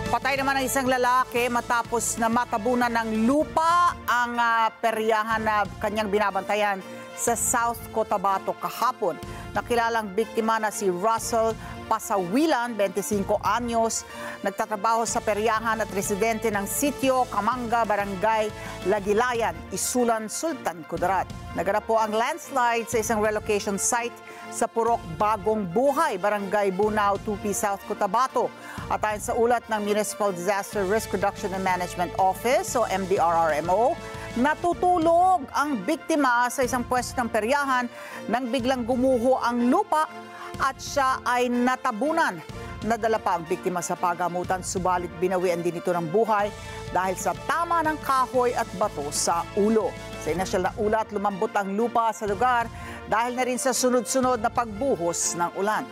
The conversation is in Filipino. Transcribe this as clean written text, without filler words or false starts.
Patay naman ang isang lalaki matapos na matabunan ng lupa ang peryahan na kanyang binabantayan sa South Cotabato kahapon. Nakilalang biktima na si Russell Pasawilan, 25 anyos, nagtatrabaho sa peryahan at residente ng Sitio Kamanga, Barangay Lagilayan, Isulan, Sultan Kudarat. Naganap po ang landslide sa isang relocation site sa Purok Bagong Buhay, Barangay Bunao, Tupi, South Cotabato. At ayon sa ulat ng Municipal Disaster Risk Reduction and Management Office o MDRRMO, natutulog ang biktima sa isang pwesto ng peryahan nang biglang gumuho ang lupa at siya ay natabunan. Nadala pa ang biktima sa pagamutan, subalit binawian din ito ng buhay dahil sa tama ng kahoy at bato sa ulo. Sa inasyal na ulat, lumambot ang lupa sa lugar dahil na rin sa sunod-sunod na pagbuhos ng ulan.